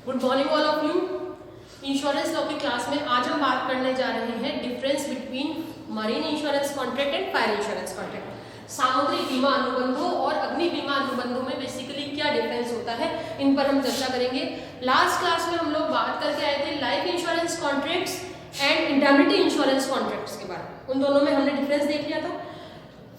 Good morning all of you. Insurance law की class में आज हम बात करने जा रहे हैं difference between marine insurance contract and fire insurance contract. सामुद्रिक बीमा अनुबंधों और अग्नि बीमा अनुबंधों में बेसिकली क्या डिफरेंस होता है, इन पर हम चर्चा करेंगे। लास्ट क्लास में हम लोग बात करके आए थे life insurance contracts and indemnity insurance contracts के बारे में। उन दोनों में हमने डिफरेंस देख लिया था।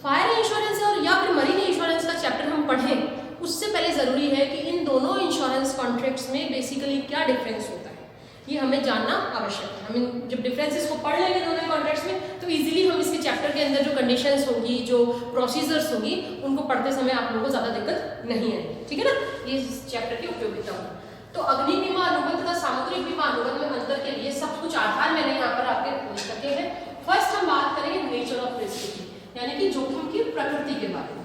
फायर इंश्योरेंस और या फिर मरीन इंश्योरेंस का चैप्टर हम पढ़ें उससे पहले ज़रूरी है कि इन दोनों इंश्योरेंस कॉन्ट्रैक्ट्स में बेसिकली क्या डिफरेंस होता है, ये हमें जानना आवश्यक है। हम जब डिफरेंसेस को पढ़ लेंगे दोनों कॉन्ट्रैक्ट्स में तो इजीली हम इसके चैप्टर के अंदर जो कंडीशंस होगी, जो प्रोसीजर्स होगी, उनको पढ़ते समय आप लोगों को ज़्यादा दिक्कत नहीं आएगी। ठीक है ना, ये इस चैप्टर की उपयोगिता होगी। तो अग्नि बीमा अनुबंध का सामुद्रिक बीमा अनुबंध में अंतर के लिए सब कुछ आधार मैंने यहाँ पर आपके खोज करके है। फर्स्ट हम बात करेंगे नेचर ऑफ रिस्क की, यानी कि जोखिम की प्रकृति के बारे में।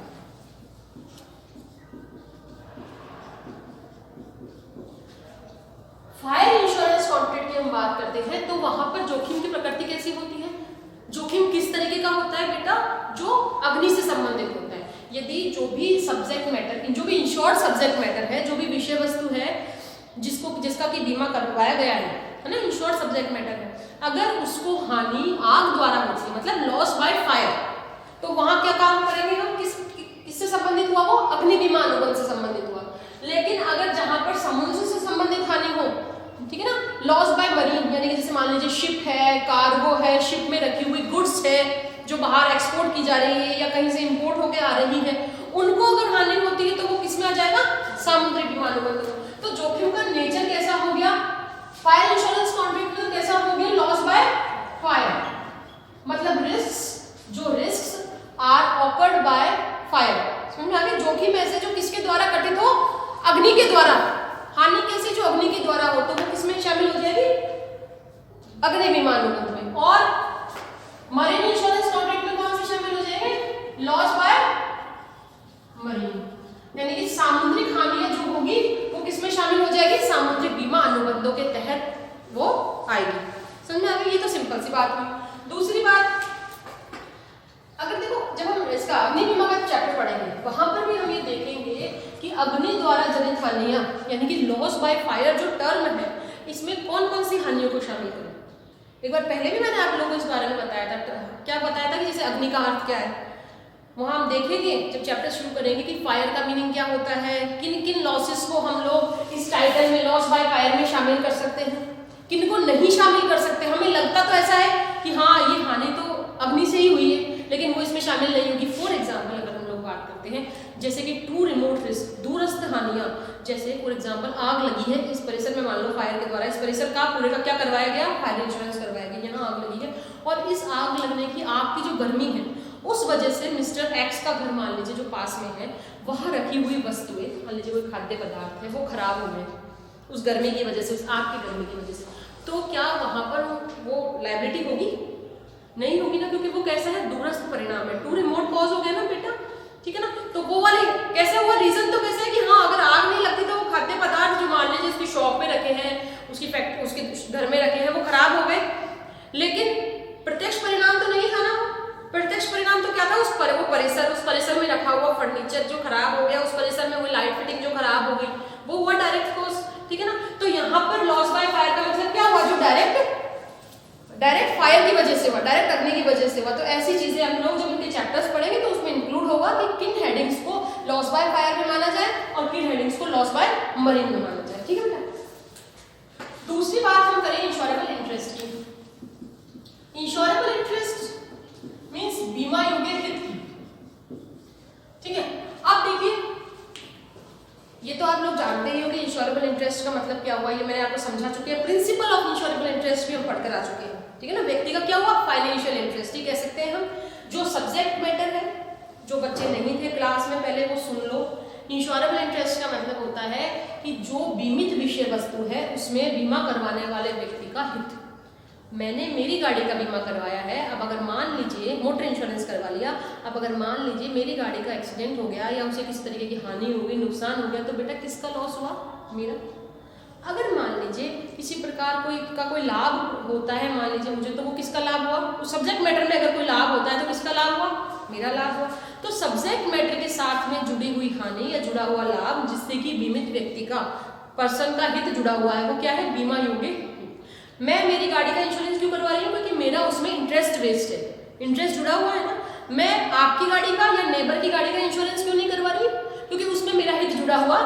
फायर इंश्योरेंस कॉन्ट्रैक्ट की हम बात करते हैं तो वहां पर जोखिम की प्रकृति कैसी होती है, जोखिम किस तरीके का होता है बेटा, जो अग्नि से संबंधित होता है। यदि जो भी सब्जेक्ट मैटर, जो भी इंश्योर्ड सब्जेक्ट मैटर है, जो भी विषय वस्तु है जिसका कि बीमा करवाया गया है ना, इंश्योर्ड सब्जेक्ट मैटर है, अगर उसको हानि आग द्वारा होती है, मतलब लॉस बाय फायर, तो वहां क्या काम करेंगे हम, किससे संबंधित हुआ वो, अग्नि बीमा अनुबंध से संबंधित हुआ। लेकिन अगर जहां पर समुद्र से संबंधित हानि हो, ठीक है ना, लॉस बाय मरीन, यानी कि जैसे मान लीजिए शिप है, कार्गो है, शिप में रखी हुई गुड्स है जो बाहर एक्सपोर्ट की जा रही है या कहीं से इंपोर्ट होकर आ रही है, उनको अगर हानि होती है तो वो किसमें आ जाएगा, सामुद्रिक बीमा अनुबंध। तो जोखिम का नेचर कैसा हो गया, फायर इंश्योरेंस कॉन्ट्रैक्ट में कैसा हो गया, लॉस बाय फायर, मतलब जो risk are occurred by fire. समझ में आ गया, जोखिम ऐसे जो किसके द्वारा घटित हो, अग्नि के द्वारा। हानि कैसे, जो अग्नि के द्वारा हो, तो वो किसमें शामिल हो जाएगी, अग्नि बीमा अनुबंध में। और मरीन इंश्योरेंस कॉन्ट्रैक्ट में कौन से शामिल हो जाएंगे, लॉस बाय मरीन, यानी कि सामुद्रिक हानियां जो होगी वो किसमें शामिल हो जाएगी, सामुद्रिक बीमा अनुबंधों के तहत वो आएगी। समझ में आ गई, ये तो सिंपल सी बात हुई। दूसरी बात, अगर देखो जब हम इसका अग्नि बीमा का चैप्टर पढ़ेंगे वहां पर भी हम ये देखेंगे कि अग्नि द्वारा जनित हानियां, यानी कि लॉस बाय फायर जो टर्म है, इसमें कौन कौन सी हानियों को शामिल करें। एक बार पहले भी मैंने आप लोगों को इस बारे में बताया था, क्या बताया था कि जैसे अग्नि का अर्थ क्या है, वहां हम देखेंगे जब चैप्टर शुरू करेंगे कि फायर का मीनिंग क्या होता है, किन किन लॉसेस को हम लोग इस टाइटल में लॉस बाय फायर में शामिल कर सकते हैं, किन को नहीं शामिल कर सकते। हमें लगता तो ऐसा है कि हाँ ये हानि तो अग्नि से ही हुई है, लेकिन वो इसमें शामिल नहीं होगी। फॉर एग्जाम्पल अगर हम लोग बात करते हैं जैसे कि टू रिमोट रिस्क, दूरस्थ हानियां, जैसे फॉर एग्जाम्पल आग लगी है इस परिसर में, मान लो फायर के द्वारा इस परिसर का पूरे का क्या करवाया गया, फायर इंश्योरेंस करवाया गया, यहाँ आग लगी है और इस आग लगने की, आग की जो गर्मी है उस वजह से मिस्टर एक्स का घर मान लीजिए जो पास में है, वहां रखी हुई वस्तुएं, मान लीजिए कोई खाद्य पदार्थ है वो खराब हो गए उस गर्मी की वजह से, उस आग की गर्मी की वजह से, तो क्या वहां पर वो लायबिलिटी होगी, नहीं होगी ना, क्योंकि वो कैसा है, दूरस्थ परिणाम है, टू रिमोट कॉज हो गया ना बेटा, ठीक है ना। तो वो वाले कैसे हुआ, रीजन तो कैसे है कि हाँ अगर आग नहीं लगती तो वो खाद्य पदार्थ जो मान लीजिए उसकी शॉप में रखे हैं, उसकी फैक्ट्री, उसके घर में रखे हैं, वो खराब हो गए। लेकिन प्रत्यक्ष परिणाम तो नहीं था ना, प्रत्यक्ष परिणाम तो क्या था, वो परिसर में रखा हुआ फर्नीचर जो खराब हो गया, उस परिसर में हुई लाइट फिटिंग जो खराब हो गई, वो हुआ डायरेक्ट कॉज, ठीक है ना। तो यहाँ पर लॉस बाय फायर का मतलब क्या हुआ, जो डायरेक्ट फायर की वजह से हुआ, डायरेक्ट अग्नि की वजह से हुआ। तो ऐसी चीजें हम लोग जब इनके चैप्टर्स पढ़ेंगे तो उसमें इंक्लूड होगा कि किन हेडिंग्स को लॉस बाय फायर में माना जाए और किन हेडिंग्स को लॉस बाय मरीन में माना जाए, ठीक है बेटा। दूसरी बात हम करें इंश्योरेबल इंटरेस्ट की। इंश्योरेबल इंटरेस्ट मींस बीमा योग्य हित की, ठीक है। अब देखिए, ये तो आप लोग जानते ही हो कि इंश्योरेबल इंटरेस्ट का मतलब क्या हुआ, ये मैंने आपको समझा चुकी है। प्रिंसिपल ऑफ इंश्योरेबल इंटरेस्ट भी हम पढ़कर आ चुके हैं, ठीक है ना। व्यक्ति का क्या हुआ, फाइनेंशियल इंटरेस्ट ही कह सकते हैं हम। जो सब्जेक्ट मैटर है, जो बच्चे नहीं थे क्लास में पहले वो सुन लो। इंश्योरेबल इंटरेस्ट का मतलब होता है कि जो बीमित विषय वस्तु है उसमें बीमा करवाने वाले व्यक्ति का हित। मैंने मेरी गाड़ी का बीमा करवाया है, अब अगर मान लीजिए मोटर इंश्योरेंस करवा लिया, अब अगर मान लीजिए मेरी गाड़ी का एक्सीडेंट हो गया या उसे किसी तरीके की हानि हो गई, नुकसान हो गया, तो बेटा किसका लॉस हुआ, मेरा। अगर मान लीजिए किसी प्रकार कोई लाभ होता है, मान लीजिए मुझे, तो वो किसका लाभ हुआ, उस सब्जेक्ट मैटर में अगर कोई लाभ होता है तो किसका लाभ हुआ, मेरा लाभ हुआ। तो सब्जेक्ट मैटर के साथ में जुड़ी हुई हानि या जुड़ा हुआ लाभ जिससे कि बीमित व्यक्ति का पर्सन का हित जुड़ा हुआ है, वो क्या है, बीमा योग्य हित। मैं मेरी गाड़ी का इंश्योरेंस क्यों करवा रही हूँ, क्योंकि मेरा उसमें इंटरेस्ट बेस्ड है, इंटरेस्ट जुड़ा हुआ है ना। मैं आपकी गाड़ी का या नेबर की गाड़ी का इंश्योरेंस क्यों नहीं करवा रही, क्योंकि उसमें मेरा हित जुड़ा हुआ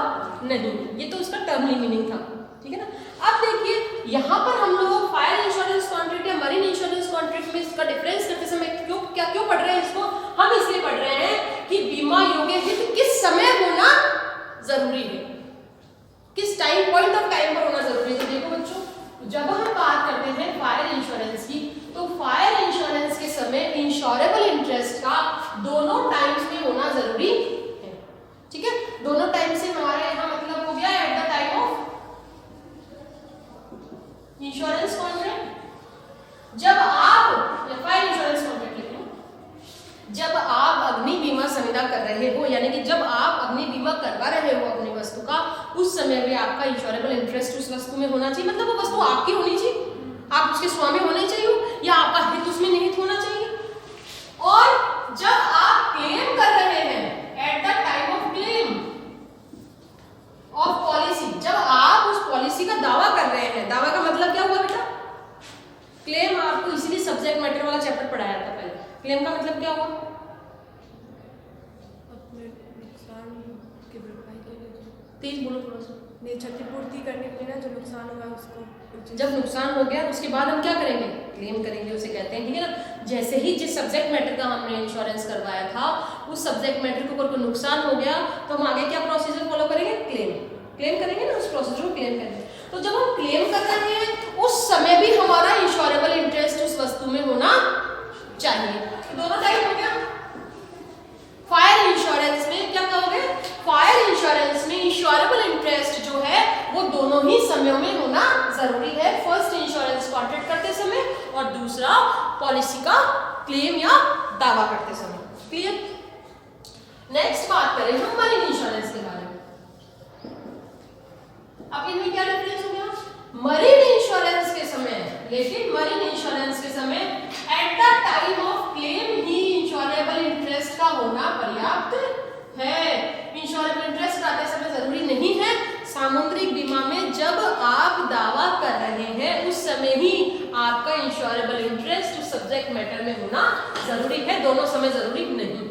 नहीं। ये तो उसका टर्मली मीनिंग था, ठीक है ना। अब देखिए यहाँ पर हम लोग फायर इंश्योरेंस कॉन्ट्रैक्ट या मरीन इंश्योरेंस कॉन्ट्रैक्ट में इसका डिफरेंस करते समय क्यों पढ़ रहे हैं इसको, हम इसलिए पढ़ रहे हैं कि बीमा योग्य हित किस समय होना जरूरी है, किस टाइम पॉइंट ऑफ टाइम पर होना जरूरी है। देखो बच्चों, जब हम बात करते हैं फायर इंश्योरेंस की, तो फायर इंश्योरेंस के समय इंश्योरेबल इंटरेस्ट का दोनों टाइम्स में होना जरूरी है, ठीक है। दोनों टाइम से हमारे यहाँ मतलब हो गया at the time of insurance contract. जब आप फायर इंश्योरेंस कॉन्ट्रैक्ट लिख लो, जब आप अग्नि बीमा संविदा कर रहे हो, यानी कि जब आप अग्नि बीमा करवा रहे हो अपनी वस्तु का, उस समय में आपका इंश्योरेबल इंटरेस्ट उस वस्तु में होना चाहिए, मतलब वो वस्तु आपकी होनी चाहिए, आप उसके स्वामी होने चाहिए या आपका हित उसमें निहित होना चाहिए। और जब आप क्लेम कर रहे हैं at the time of claim of policy, जब आप उस पॉलिसी का दावा कर रहे हैं, दावा का मतलब क्या हुआ बेटा, क्लेम आपको इसीलिए सब्जेक्ट मैटर वाला चैप्टर पढ़ाया था पहले। क्लेम का मतलब क्या हुआ, अपने नुकसान की भरपाई के लिए, तेज बोलो थोड़ा सा, नहीं क्षतिपूर्ति करने के लिए ना, जो नुकसान हुआ उसको, जब नुकसान हो गया उसके बाद हम क्या करेंगे, क्लेम करेंगे, उसे कहते हैं, ठीक है ना। जैसे ही जिस सब्जेक्ट मैटर का हमने इंश्योरेंस करवाया था, उस सब्जेक्ट मैटर के ऊपर कोई नुकसान हो गया तो हम आगे क्या प्रोसीजर फॉलो करेंगे, क्लेम करेंगे ना, उस प्रोसीजर को क्लेम करेंगे। तो जब हम क्लेम कर रहे हैं उस समय भी हमारा इंश्योरेबल इंटरेस्ट उस वस्तु में होना चाहिए। तो दोनों टाइप हो गया। फायर इंश्योरेंस में क्या कहोगे, फायर इंश्योरेंस में इंश्योरेबल इंटरेस्ट जो है वो दोनों ही समयों में होना जरूरी है, फर्स्ट इंश्योरेंस कॉन्ट्रैक्ट करते समय और दूसरा पॉलिसी का क्लेम या दावा करते समय। क्लियर। नेक्स्ट बात करें हम मरीन इंश्योरेंस के बारे में। अब इनमें क्या डिफरेंस हो गया, मरीन इंश्योरेंस के समय, लेकिन मरीन इंश्योरेंस के समय at the time of claim he insurable interest का होना पर्याप्त है। इंश्योरेबल इंटरेस्ट आते समय जरूरी नहीं है। सामुद्रिक बीमा में जब आप दावा कर रहे हैं उस समय ही आपका इंश्योरेबल इंटरेस्ट उस सब्जेक्ट मैटर में होना जरूरी है, दोनों समय जरूरी नहीं।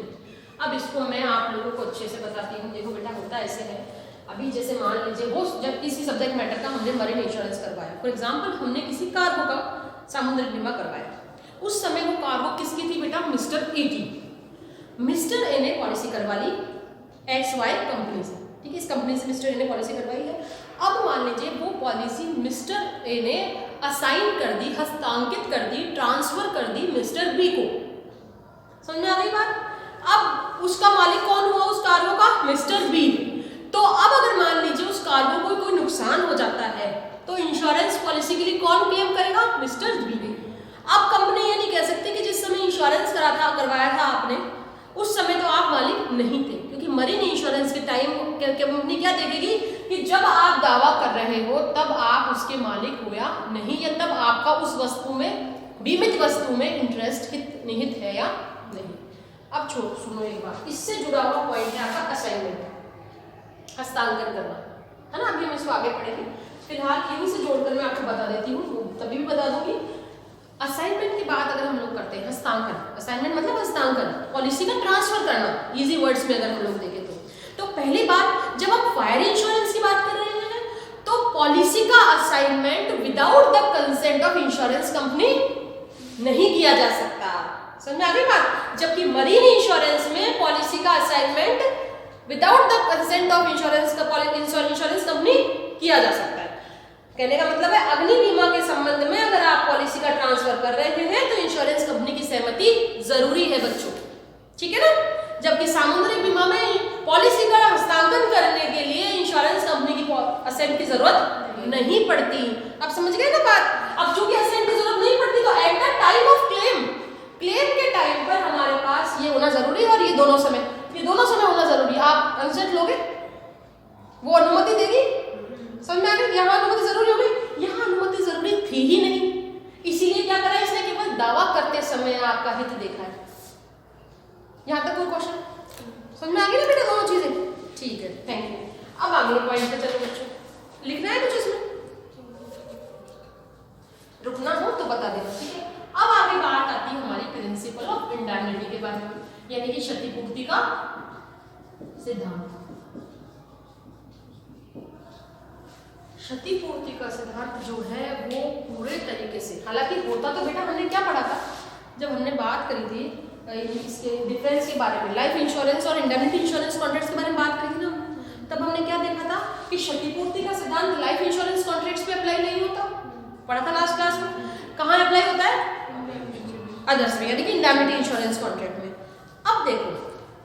अब इसको मैं आप लोगों को अच्छे से बताती हूँ। देखो बेटा, होता ऐसे है, अभी जैसे मान लीजिए वो जब किसी सब्जेक्ट मैटर का हमने मरीन इंश्योरेंस करवाया, फॉर एग्जांपल हमने किसी कार्गो का सामुद्रिक बीमा करवाया, उस समय वो कार्गो किसकी थी बेटा, मिस्टर ए की। मिस्टर ए ने पॉलिसी करवा ली XY कंपनी से, ठीक है, इस कंपनी से मिस्टर ए ने पॉलिसी करवाई है। अब मान लीजिए वो पॉलिसी मिस्टर ए ने असाइन कर दी, हस्तांकित कर दी, ट्रांसफर कर दी मिस्टर बी को। समझ में आ गई बात। अब उसका मालिक कौन हुआ उस कार्गो का, मिस्टर बी। तो अब अगर मान लीजिए उस कार्गो को कोई नुकसान हो जाता है तो इंश्योरेंस पॉलिसी के लिए कौन क्लेम करेगा, मिस्टर बी। अब कंपनी ये नहीं कह सकती कि जिस समय इंश्योरेंस करवाया था आपने उस समय तो आप मालिक नहीं थे, क्योंकि मरीन इंश्योरेंस के टाइम कंपनी क्या देखेगी कि जब आप दावा कर रहे हो तब आप उसके मालिक हो या नहीं, या तब आपका उस वस्तु में, बीमित वस्तु में इंटरेस्ट निहित है या नहीं। अब सुनो एक बात, इससे जुड़ा हुआ पॉइंट है आपका असाइनमेंट, हस्तांतरण करना, है ना। अभी हम इसको आगे पढ़ेंगे, फिलहाल यहीं से जोड़कर मैं आपको बता देती हूँ, तभी भी बता दूंगी। असाइनमेंट की बात अगर हम लोग करते हैं, हस्तांतरण, असाइनमेंट मतलब हस्तांतरण, पॉलिसी का ट्रांसफर करना, इजी वर्ड्स में अगर हम लोग देखें तो पहली बात, जब हम फायर इंश्योरेंस की बात कर रहे हैं तो पॉलिसी का assignment without the consent of insurance company नहीं किया जा सकता। समझ में आ गई बात। जबकि मरीन इंश्योरेंस में पॉलिसी का assignment without the consent of insurance company किया जा सकता है। कहने का मतलब है अग्नि बीमा के संबंध में अगर आप पॉलिसी का ट्रांसफर कर रहे हैं तो इंश्योरेंस कंपनी की सहमति जरूरी है बच्चों, ठीक है ना। जबकि सामुद्रिक बीमा में पॉलिसी का हस्तांतरण करने के लिए इंश्योरेंस कंपनी की असेंट की जरूरत नहीं पड़ती। अब समझ गए ना बात। अब चूंकि असेंट की जरूरत नहीं पड़ती तो at the time of claim के टाइम पर हमारे पास ये होना जरूरी है, और ये दोनों समय होना जरूरी है। आप कंसेंट लोगे, वो अनुमति देगी, समझ में आ गया। यहाँ अनुमति जरूरी हो गई, यहाँ अनुमति जरूरी थी ही नहीं, इसीलिए क्या करा इसने, केवल दावा करते समय आपका हित देखा है। यहाँ तक कोई क्वेश्चन समझ में आ गई ना बेटा, दोनों चीजें, ठीक है, थैंक यू। अब आगे पॉइंट पे चलो बच्चों, यानी कि क्षतिपूर्ति का सिद्धांत। क्षतिपूर्ति का सिद्धांत जो है वो पूरे तरीके से, हालांकि होता तो बेटा हमने क्या पढ़ा था जब हमने बात करी थी इसके डिफरेंस के बारे में, लाइफ इंश्योरेंस और इंडेमनिटी इंश्योरेंस कॉन्ट्रैक्ट्स के बारे में बात करी थी ना, तब हमने क्या देखा था कि क्षतिपूर्ति का सिद्धांत लाइफ इंश्योरेंस कॉन्ट्रैक्ट्स पे अप्लाई नहीं होता, पढ़ा था लास्ट क्लास में। कहाँ अप्लाई होता है? अदर्स में, यानी कि इंडेमनिटी इंश्योरेंस कॉन्ट्रैक्ट में। अब देखो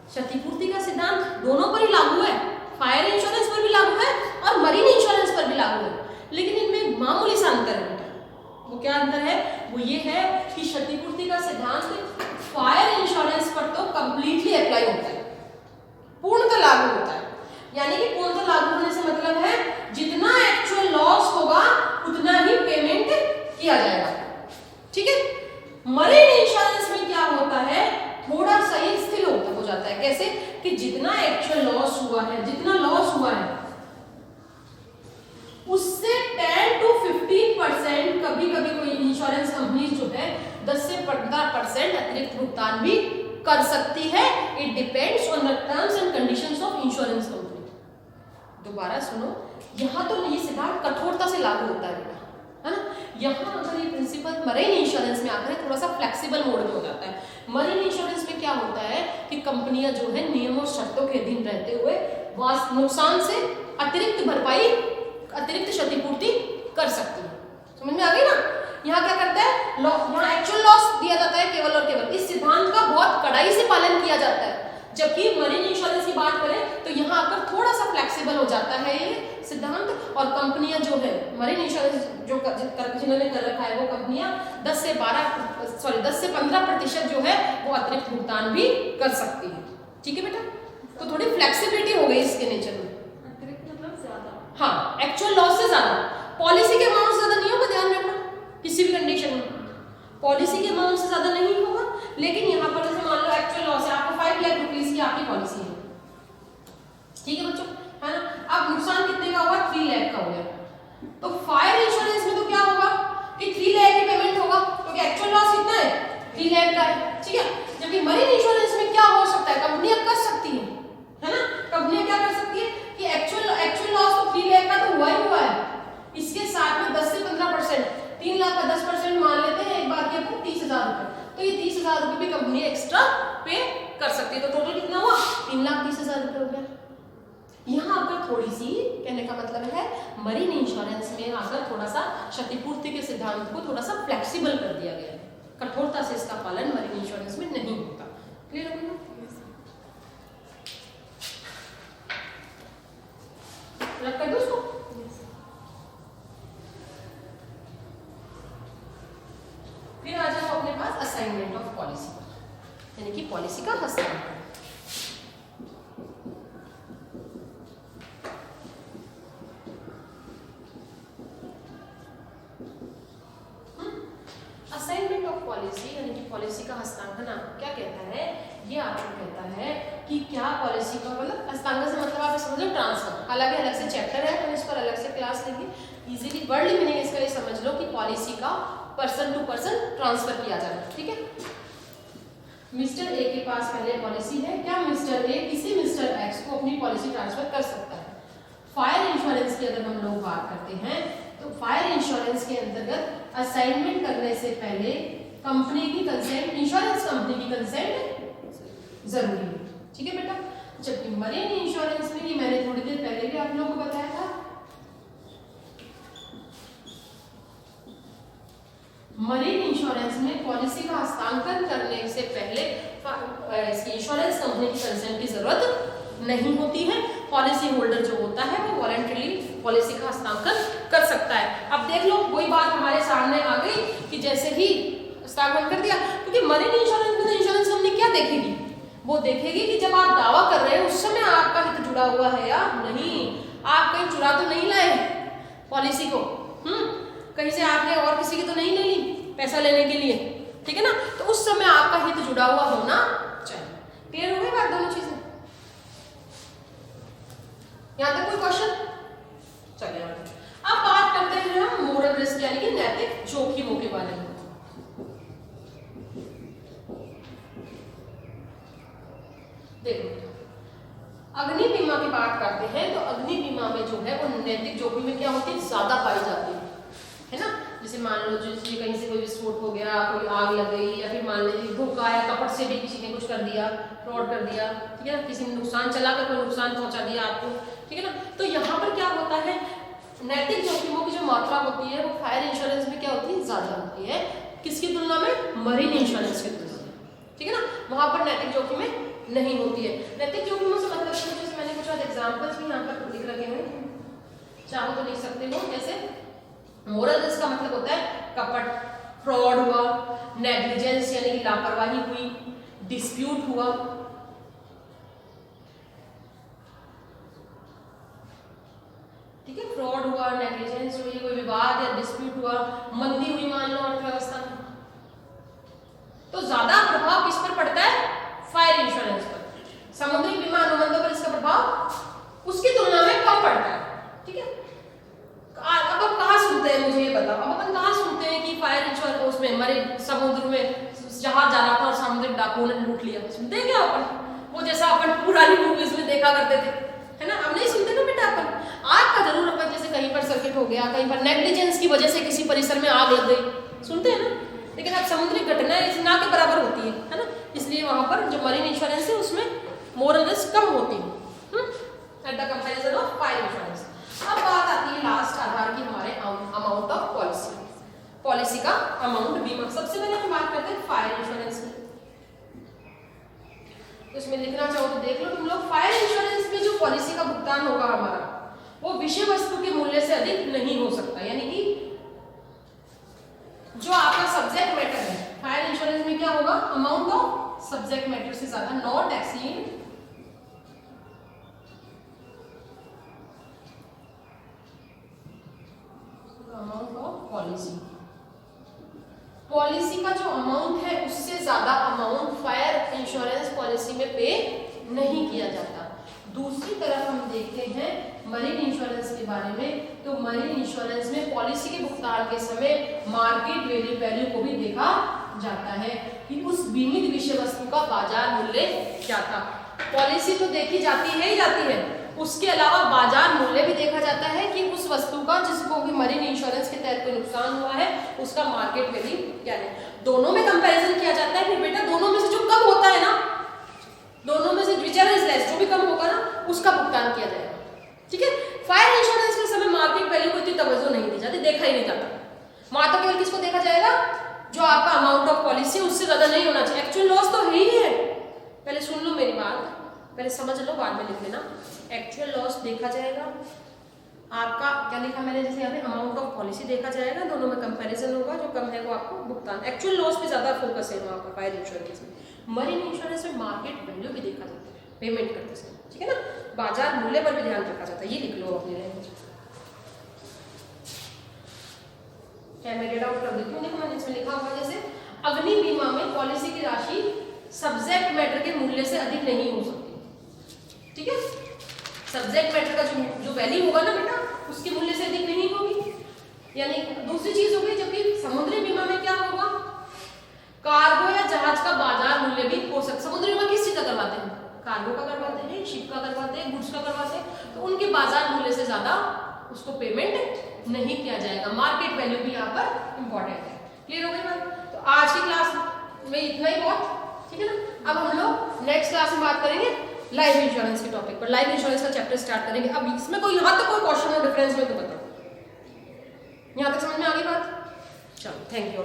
क्षतिपूर्ति का सिद्धांत दोनों पर ही लागू है, फायर इंश्योरेंस पर भी लागू है और मरीन इंश्योरेंस पर भी लागू है, लेकिन इनमें मामूली सा अंतर है बेटा। वो क्या अंतर है? वो ये है कि क्षतिपूर्ति का सिद्धांत फायर इंश्योरेंस पर तो कंप्लीटली अप्लाई होता है, पूर्णतः लागू होता है। यानी कि पूर्णतः लागू होने से मतलब है जितना एक्चुअल लॉस होगा उतना ही पेमेंट किया जाएगा, ठीक है। मरीन इंश्योरेंस में क्या होता है, थोड़ा सा ही स्थिर हो जाता है। कैसे? कि जितना एक्चुअल लॉस हुआ है, जितना लॉस हुआ है उससे 10 to 15% कभी कभी कोई इंश्योरेंस कंपनी जो है 10 से 15% अतिरिक्त भुगतान भी कर सकती है। It depends on the terms and conditions of insurance company. दोबारा सुनो, यहाँ तो ये सिद्धांत कठोरता से लागू होता है ना, यहाँ अगर ये प्रिंसिपल मरीन इंश्योरेंस में आकर थोड़ा सा फ्लेक्सिबल मोड में हो जाता है। मरीन इंश्योरेंस में क्या होता है कि कंपनियां जो है नियम और शर्तों के अधीन रहते हुए नुकसान से अतिरिक्त भरपाई, अतिरिक्त क्षतिपूर्ति कर सकती है। समझ में आ गई ना? यहाँ क्या करता है, यहाँ एक्चुअल लॉस दिया जाता है केवल और केवल, इस सिद्धांत का बहुत कड़ाई से पालन किया जाता है। जबकि मरीन इंश्योरेंस की बात करें तो यहाँ आकर थोड़ा सा फ्लेक्सिबल हो जाता है ये सिद्धांत, और कंपनियां जो है मरीन इंश्योरेंस जो जिन्होंने कर रखा है वो कंपनियां 10 से 15% जो है वो अतिरिक्त भुगतान भी कर सकती है। ठीक है बेटा, तो थोड़ी फ्लेक्सिबिलिटी हो गई इसके नेचर में। अतिरिक्त मतलब ज्यादा, हाँ, एक्चुअल लॉस से ज्यादा, पॉलिसी के अमाउंट से ज्यादा नहीं होगा, ध्यान रखना किसी भी कंडीशन में पॉलिसी के अमाउंट से ज्यादा नहीं होगा। लेकिन यहाँ पर जैसे मान लो एक्चुअल लॉस है आपको 5 लाख रुपीज की आपकी पॉलिसी है, ठीक है बच्चों, है ना। अब नुकसान कितने का हुआ? 3 लाख का हो गया। तो फायर इंश्योरेंस में तो क्या होगा कि 3 लाख की पेमेंट होगा, क्योंकि एक्चुअल लॉस कितना है? 3 लाख का है, ठीक है। जबकि मरीन इंश्योरेंस में क्या हो सकता है, कंपनियां कर सकती है ना, कंपनियां क्या कर सकती है कि एक्चुअल लॉस तो 3 लाख का तो हुआ ही हुआ है, इसके साथ में 10 से 15%, 3 लाख का 10% मान लेते हैं एक बार के ऊपर 30,000 रुपए, तो ये 30,000 रुपए भी कंपनी एक्स्ट्रा पे कर सकती है। तो टोटल कितना हुआ? 3,30,000 रुपए हो गया। यहाँ आकर थोड़ी सी, कहने का मतलब है मरीन इंश्योरेंस में आकर थोड़ा सा क्षतिपूर्ति के सिद्धांत को थोड़ा सा फ्लेक्सिबल कर दिया गया है, कठोरता से इसका पालन मरीन इंश्योरेंस में नहीं होता। क्लियर हो गया? रख कर दो उसको। फिर आ जाओ अपने पास असाइनमेंट ऑफ पॉलिसी, यानी कि पॉलिसी का हस्तांतरण। असाइनमेंट ऑफ पॉलिसी यानी कि पॉलिसी का हस्तांतरण क्या कहता है? ये आपको कहता है कि क्या पॉलिसी का मतलब, हस्तांतरण से मतलब आप समझ लो ट्रांसफर, हालांकि अलग से चैप्टर है हम इस पर अलग से क्लास लेंगे। इजीली वर्ल्ड मीनिंग इसका ये समझ लो कि पॉलिसी का पर्सन टू पर्सन ट्रांसफर किया जाना, ठीक है। मिस्टर ए के पास पहले पॉलिसी है, क्या मिस्टर ए किसी मिस्टर एक्स को अपनी पॉलिसी ट्रांसफर कर सकता है? फायर इंश्योरेंस की अगर हम लोग बात करते हैं तो फायर इंश्योरेंस के अंतर्गत असाइनमेंट करने से पहले कंपनी की कंसेंट, इंश्योरेंस कंपनी की कंसेंट जरूरी है, ठीक है बेटा। जबकि मरीन इंश्योरेंस में, ये मैंने थोड़ी देर पहले भी आप लोगों को बताया था, मरीन इंश्योरेंस में पॉलिसी का हस्तांतरण करने से पहले इसकी इंश्योरेंस कंपनी की कंसेंट की जरूरत नहीं होती है। पॉलिसी होल्डर जो होता है वो वॉलंटरीली पॉलिसी का हस्तांतरण कर सकता है। अब देख लो वही बात हमारे सामने आ गई कि जैसे ही हस्तांतरण कर दिया, क्योंकि मरीन इंश्योरेंस में इंश्योरेंस कंपनी क्या देखेगी? वो देखेगी कि जब आप दावा कर रहे हैं उस समय आपका हित जुड़ा हुआ है या नहीं, आप कहीं चुरा तो नहीं लाए पॉलिसी को, कहीं से आपने और किसी की तो नहीं ले ली पैसा लेने के लिए, ठीक है ना। तो उस समय आपका हित जुड़ा हुआ होना चाहिए। क्लियर हो गई बात दोनों चीजें? यहाँ तक कोई क्वेश्चन? चलिए अब बात करते हैं हम मोरल रिस्क यानी कि नैतिक जोखिमों के बारे में। नैतिक जोखिम में क्या होती है, ज्यादा पाई जाती है ना। जैसे मान लो जैसे कहीं से कोई विस्फोट हो गया, कोई आग लग गई, या फिर मान लीजिए धोखा या कपट से भी किसी ने कुछ कर दिया, फ्रॉड कर दिया, ठीक है ना, किसी ने नुकसान चला कर कोई नुकसान पहुंचा दिया आपको, ठीक है ना। तो यहाँ पर क्या होता है, नैतिक जोखिमों की जो मात्रा होती है वो फायर इंश्योरेंस में क्या होती है, ज्यादा होती है। किसकी तुलना में, मरीन इंश्योरेंस की तुलना में, ठीक है ना। वहां पर नैतिक जोखिमें नहीं होती है। नैतिक जोखिमों से मतलब जैसे मैंने कुछ और एग्जांपल्स भी यहाँ पर लिख रखे हैं, चाहो तो लिख सकते हो। जैसे मोरल रिस्क का मतलब होता है कपट, फ्रॉड हुआ, नेग्लिजेंस यानी कि लापरवाही हुई, डिस्प्यूट हुआ, ठीक है, फ्रॉड हुआ, नेग्लिजेंस हुई, कोई विवाद या डिस्प्यूट हुआ, मंदी हुई मान लो अर्थव्यवस्था में, तो ज्यादा प्रभाव किस पर पड़ता है, फायर इंश्योरेंस पर। समुद्री बीमा अनुबंधों पर इसका प्रभाव उसकी तुलना में कम पड़ता है, ठीक है। अब आप कहाँ सुनते हैं, मुझे ये बताओ, अब अपन कहाँ सुनते हैं कि फायर इंश्योरेंस उसमें हमारे समुद्र में जहाज जा रहा था और सामुद्रिक डाकुओं ने लूट लिया, सुनते हैं क्या अपन? वो जैसा अपन पुरानी मूवीज में देखा करते थे, है ना। अब नहीं सुनते ना बेटा अपन। आग का जरूर अपन, जैसे कहीं पर सर्किट हो गया, कहीं पर नेग्लिजेंस की वजह से किसी परिसर में आग लग गई, सुनते हैं ना। लेकिन अब समुद्री घटनाएं ना के बराबर होती है ना, इसलिए वहां पर जो मरीन इंश्योरेंस है उसमें मोरल रिस्क कम होती है at the comparison of fire insurance. अब बात आती है लास्ट आधार की, हमारे अमाउंट ऑफ पॉलिसी, पॉलिसी का अमाउंट, बीमा। सबसे पहले हम बात करते हैं फायर इंश्योरेंस की। तो इसमें लिखना चाहो तो देख लो तुम लोग, फायर इंश्योरेंस में जो पॉलिसी का भुगतान होगा हमारा, वो विषय वस्तु के मूल्य से अधिक नहीं हो सकता। यानी कि जो आपका सब्जेक्ट मैटर है, फायर इंश्योरेंस में क्या होगा, अमाउंट ऑफ सब्जेक्ट मैटर से ज्यादा not exceed amount of policy. Policy का जो अमाउंट है उससे ज्यादा अमाउंट फायर इंश्योरेंस पॉलिसी में पे नहीं किया जाता। दूसरी तरफ हम देखते हैं मरीन इंश्योरेंस के बारे में, तो मरीन इंश्योरेंस में पॉलिसी के भुगतान के समय मार्केट वैल्यू को भी देखा जाता है कि उस बीमित विषय वस्तु का बाजार मूल्य क्या था। पॉलिसी तो देखी जाती है ही जाती है, उसके अलावा बाजार मूल्य भी देखा जाता है कि उस वस्तु का जिसको भी मरीन इंश्योरेंस के तहत कोई नुकसान हुआ है उसका मार्केट वैल्यू क्या है। दोनों में कंपैरिजन किया जाता है। फिर बेटा दोनों में से जो कम होता है ना, दोनों में से whichever is less, जो भी कम होगा ना उसका भुगतान किया जाएगा, ठीक है। फायर इंश्योरेंस के समय मार्केट वैल्यू को इतनी तवज्जो नहीं दी जाती, देखा ही नहीं जाता। वहां तो केवल किसको देखा जाएगा, जो आपका अमाउंट ऑफ पॉलिसी उससे ज्यादा नहीं होना चाहिए। एक्चुअल लॉस तो है ही है, पहले सुन लो मेरी बात, पहले समझ लो, बाद में लिख लेना। एक्चुअल लॉस देखा जाएगा आपका, क्या लिखा मैंने, जैसे यहाँ पे अमाउंट ऑफ पॉलिसी देखा जाएगा, दोनों में कंपैरिजन होगा, जो कम है वो आपको भुगतान। एक्चुअल लॉस पे ज्यादा फोकस है वहाँ पर फायर इंश्योरेंस में। मरीन इंश्योरेंस में मार्केट वैल्यू भी देखा जाता है पेमेंट करते समय, ठीक है ना, बाजार मूल्य पर भी ध्यान रखा जाता है। ये लिख लो अपनी लैंग्वेज। क्या मैं रेड आउट कर देती हूँ, देखो मैंने इसमें लिखा हुआ जैसे अग्नि बीमा में पॉलिसी की राशि सब्जेक्ट मैटर के मूल्य से अधिक नहीं हो सकती, ठीक है। सब्जेक्ट मैटर का जो वैल्यू होगा ना बेटा उसके मूल्य से अधिक नहीं होगी। यानी दूसरी चीज होगी, जबकि समुद्री बीमा में क्या होगा, कार्गो या जहाज का बाजार मूल्य भी हो सकता। समुद्री बीमा किस चीज का करवाते हैं, कार्गो का करवाते हैं, शिप का करवाते हैं, गुड्स का करवाते हैं, तो उनके बाजार मूल्य से ज्यादा उसको पेमेंट नहीं किया जाएगा। मार्केट वैल्यू भी यहाँ पर इंपॉर्टेंट है। क्लियर हो गई बात। तो आज की क्लास में इतना ही बहुत, ठीक है ना। अब हम लोग नेक्स्ट क्लास में बात करेंगे लाइफ इंश्योरेंस के टॉपिक पर। लाइफ इंश्योरेंस का चैप्टर स्टार्ट करेंगे। अब इसमें कोई यहाँ तक कोई क्वेश्चन हो डिफरेंस में तो बताओ। यहाँ तक समझ में आ गई बात? चलो, थैंक यू।